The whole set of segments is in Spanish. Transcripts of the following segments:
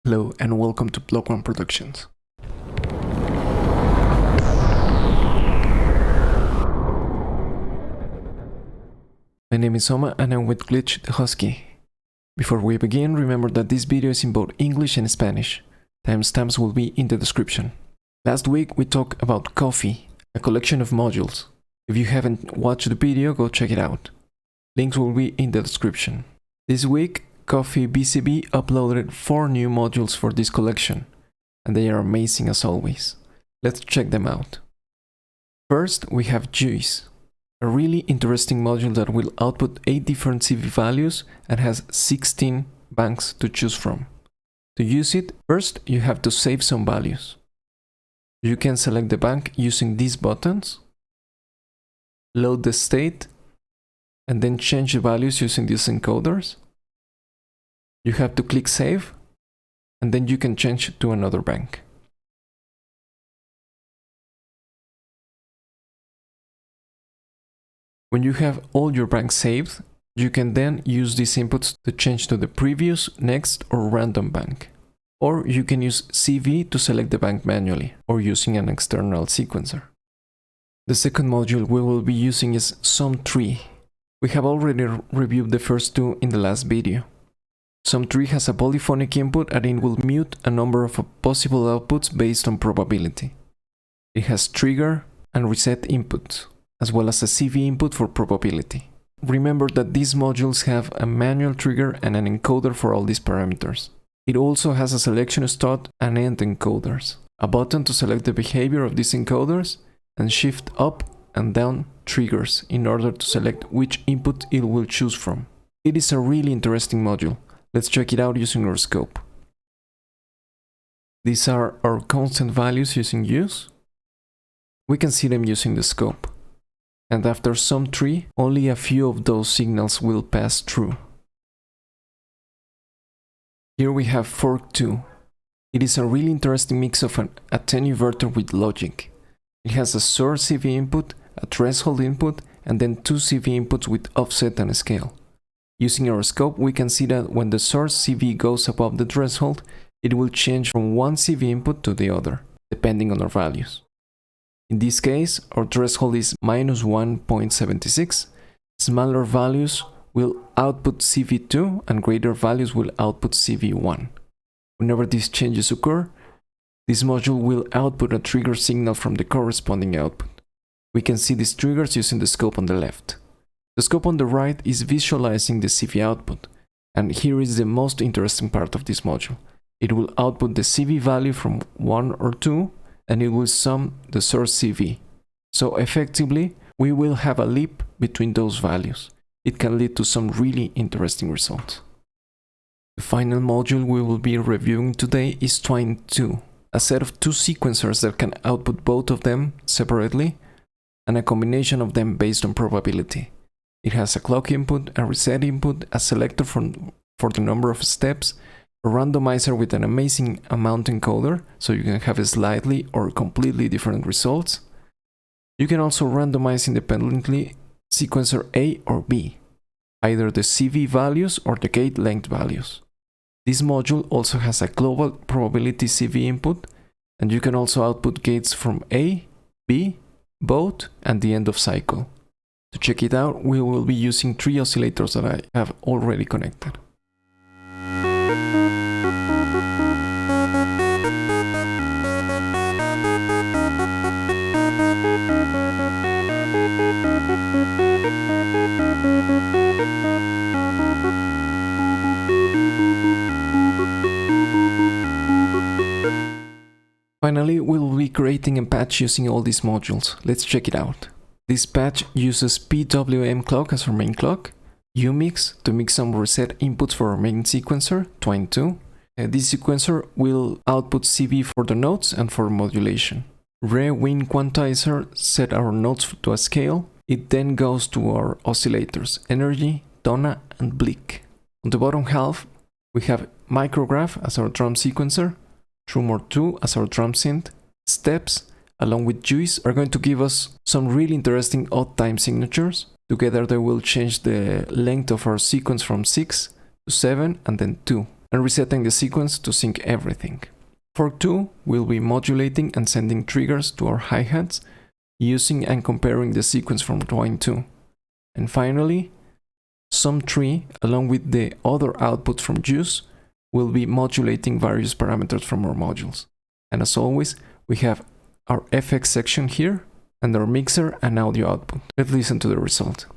Hello and welcome to BlockOne Productions. My name is Soma and I'm with Glitch the Husky. Before we begin, remember that this video is in both English and Spanish. Timestamps will be in the description. Last week we talked about Coffee, a collection of modules. If you haven't watched the video, go check it out. Links will be in the description. This week, Coffee VCV uploaded 4 new modules for this collection, and they are amazing as always. Let's check them out. First, we have Juice, a really interesting module that will output 8 different CV values and has 16 banks to choose from. To use it, first you have to save some values. You can select the bank using these buttons, load the state, and then change the values using these encoders. You have to click save, and then you can change to another bank. When you have all your banks saved, you can then use these inputs to change to the previous, next, or random bank. Or you can use CV to select the bank manually, or using an external sequencer. The second module we will be using is SumTree. We have already reviewed the first 2 in the last video. SumTree has a polyphonic input and it will mute a number of possible outputs based on probability. It has trigger and reset inputs, as well as a CV input for probability. Remember that these modules have a manual trigger and an encoder for all these parameters. It also has a selection start and end encoders, a button to select the behavior of these encoders, and shift up and down triggers in order to select which input it will choose from. It is a really interesting module. Let's check it out using our scope. These are our constant values using use. We can see them using the scope. And after SumTree, only a few of those signals will pass through. Here we have Fork2. It is a really interesting mix of an attenuverter with logic. It has a source CV input, a threshold input, and then 2 CV inputs with offset and scale. Using our scope, we can see that when the source CV goes above the threshold, it will change from one CV input to the other, depending on our values. In this case, our threshold is -1.76. Smaller values will output CV2 and greater values will output CV1. Whenever these changes occur, this module will output a trigger signal from the corresponding output. We can see these triggers using the scope on the left. The scope on the right is visualizing the CV output, and here is the most interesting part of this module. It will output the CV value from 1 or 2, and it will sum the source CV. So effectively, we will have a leap between those values. It can lead to some really interesting results. The final module we will be reviewing today is Twine2, a set of 2 sequencers that can output both of them separately, and a combination of them based on probability. It has a clock input, a reset input, a selector for the number of steps, a randomizer with an amazing amount encoder, so you can have slightly or completely different results. You can also randomize independently sequencer A or B, either the CV values or the gate length values. This module also has a global probability CV input, and you can also output gates from A, B, both, and the end of cycle. To check it out, we will be using 3 oscillators that I have already connected. Finally, we will be creating a patch using all these modules. Let's check it out. This patch uses PwmClock as our main clock, UMIX to mix some reset inputs for our main sequencer, Twine2. This sequencer will output CV for the notes and for modulation. Re-Win Quantizer set our notes to a scale. It then goes to our oscillators, Energy, tòna, and Bleak. On the bottom half, we have Micrograph as our drum sequencer, Trummor 2 as our drum synth, Steps, along with Juice, are going to give us some really interesting odd time signatures. Together they will change the length of our sequence from 6 to 7 and then 2. and resetting the sequence to sync everything. Fork 2 will be modulating and sending triggers to our hi-hats using and comparing the sequence from drawing 2. And finally, Sum 3, along with the other output from Juice, will be modulating various parameters from our modules. And as always, we have our FX section here and our mixer and audio output. Let's listen to the result.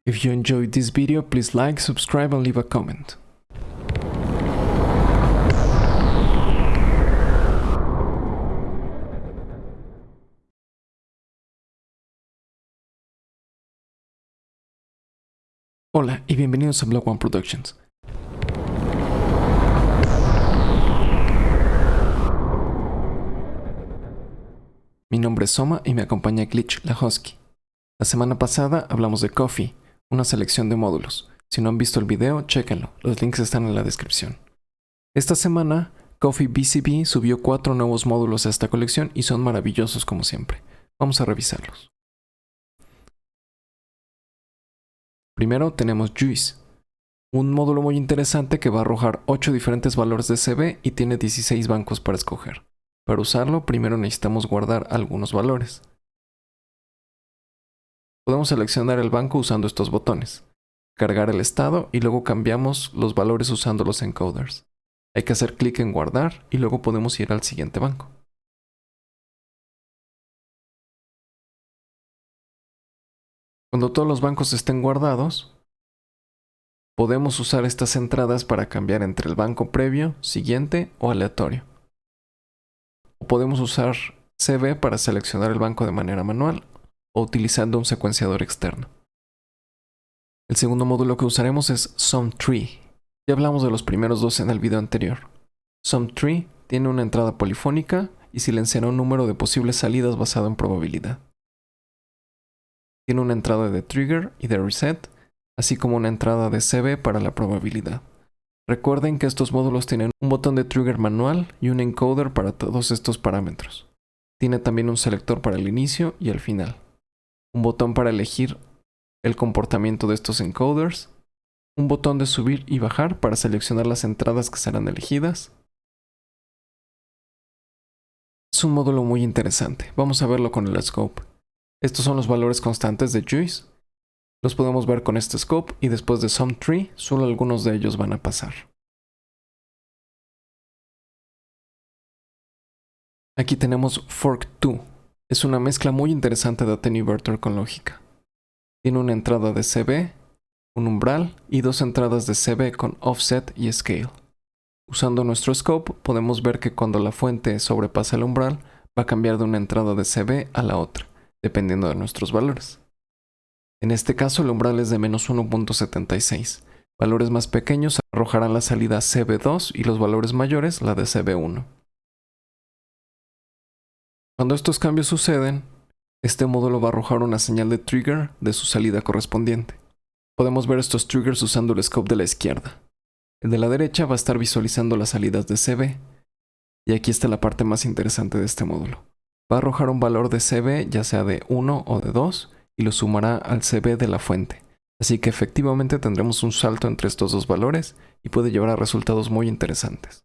If you enjoyed this video, please like, subscribe and leave a comment. Hola y bienvenidos a BlockOne Productions. Mi nombre es Soma y me acompaña Glitch la Husky. La semana pasada hablamos de Coffee, una selección de módulos. Si no han visto el video, chéquenlo, los links están en la descripción. Esta semana, Coffee VCV subió 4 nuevos módulos a esta colección y son maravillosos como siempre. Vamos a revisarlos. Primero tenemos Juice, un módulo muy interesante que va a arrojar 8 diferentes valores de CV y tiene 16 bancos para escoger. Para usarlo, primero necesitamos guardar algunos valores. Podemos seleccionar el banco usando estos botones, cargar el estado y luego cambiamos los valores usando los encoders. Hay que hacer clic en guardar y luego podemos ir al siguiente banco. Cuando todos los bancos estén guardados, podemos usar estas entradas para cambiar entre el banco previo, siguiente o aleatorio. O podemos usar CV para seleccionar el banco de manera manual o utilizando un secuenciador externo. El segundo módulo que usaremos es Sum 3. Ya hablamos de los primeros dos en el video anterior. Sum 3 tiene una entrada polifónica y silenciará un número de posibles salidas basado en probabilidad. Tiene una entrada de trigger y de reset, así como una entrada de CV para la probabilidad. Recuerden que estos módulos tienen un botón de trigger manual y un encoder para todos estos parámetros. Tiene también un selector para el inicio y el final. Un botón para elegir el comportamiento de estos encoders, un botón de subir y bajar para seleccionar las entradas que serán elegidas. Es un módulo muy interesante, vamos a verlo con el scope. Estos son los valores constantes de Juice. Los podemos ver con este scope y después de Sum 3, solo algunos de ellos van a pasar. Aquí tenemos Fork 2. Es una mezcla muy interesante de attenuator con lógica. Tiene una entrada de CV, un umbral y 2 entradas de CV con offset y scale. Usando nuestro scope podemos ver que cuando la fuente sobrepasa el umbral va a cambiar de una entrada de CV a la otra, dependiendo de nuestros valores. En este caso el umbral es de menos 1.76. Valores más pequeños arrojarán la salida CV2 y los valores mayores la de CV1. Cuando estos cambios suceden, este módulo va a arrojar una señal de trigger de su salida correspondiente. Podemos ver estos triggers usando el scope de la izquierda. El de la derecha va a estar visualizando las salidas de CV. Y aquí está la parte más interesante de este módulo. Va a arrojar un valor de CV ya sea de 1 o de 2 y lo sumará al CV de la fuente. Así que efectivamente tendremos un salto entre estos dos valores y puede llevar a resultados muy interesantes.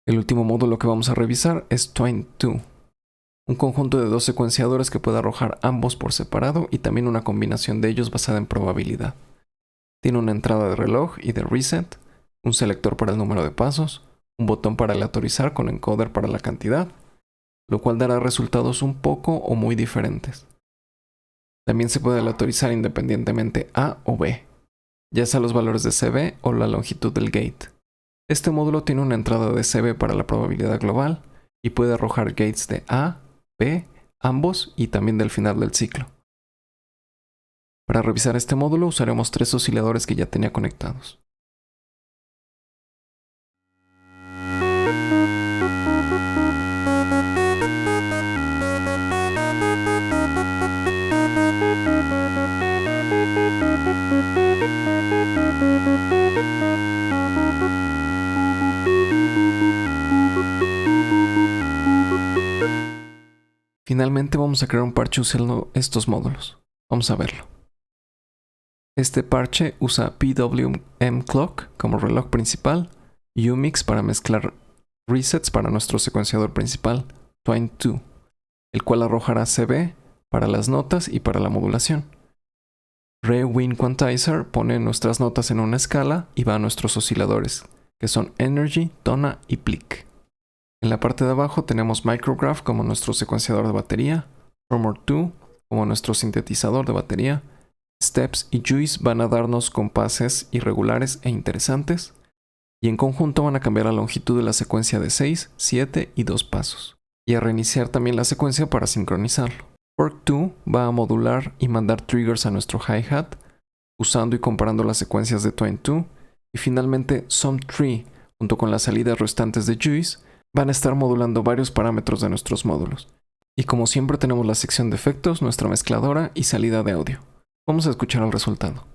El último módulo que vamos a revisar es twine2, un conjunto de dos secuenciadores que puede arrojar ambos por separado y también una combinación de ellos basada en probabilidad. Tiene una entrada de reloj y de reset, un selector para el número de pasos, un botón para aleatorizar con encoder para la cantidad, lo cual dará resultados un poco o muy diferentes. También se puede aleatorizar independientemente A o B, ya sea los valores de CV o la longitud del gate. Este módulo tiene una entrada de CV para la probabilidad global y puede arrojar gates de A, B, ambos y también del final del ciclo. Para revisar este módulo usaremos 3 osciladores que ya tenía conectados. Finalmente vamos a crear un parche usando estos módulos. Vamos a verlo. Este parche usa PwmClock como reloj principal y UMIX para mezclar resets para nuestro secuenciador principal, twine2, el cual arrojará CV para las notas y para la modulación. Win Quantizer pone nuestras notas en una escala y va a nuestros osciladores, que son Energy, tòna y Bleak. En la parte de abajo tenemos uGraph como nuestro secuenciador de batería, Trummor 2 como nuestro sintetizador de batería, Steps y Juice van a darnos compases irregulares e interesantes, y en conjunto van a cambiar la longitud de la secuencia de 6, 7 y 2 pasos, y a reiniciar también la secuencia para sincronizarlo. Fork2 va a modular y mandar triggers a nuestro hi-hat, usando y comparando las secuencias de twine2, y finalmente Sum3, junto con las salidas restantes de Juice, van a estar modulando varios parámetros de nuestros módulos. Y como siempre tenemos la sección de efectos, nuestra mezcladora y salida de audio. Vamos a escuchar el resultado.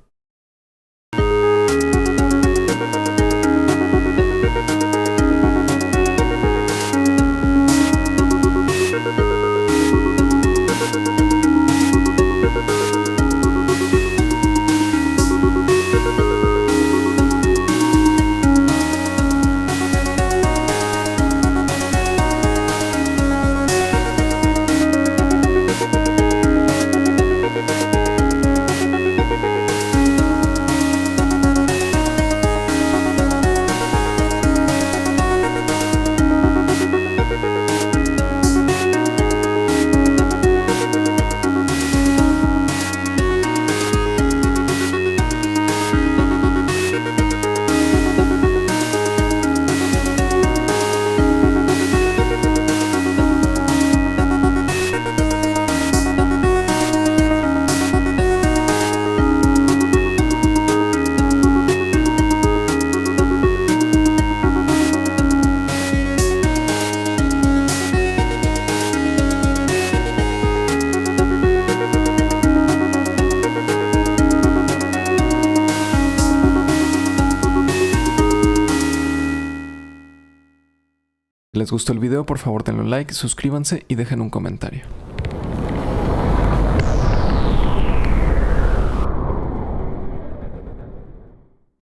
Si les gustó el video, por favor denle un like, suscríbanse y dejen un comentario.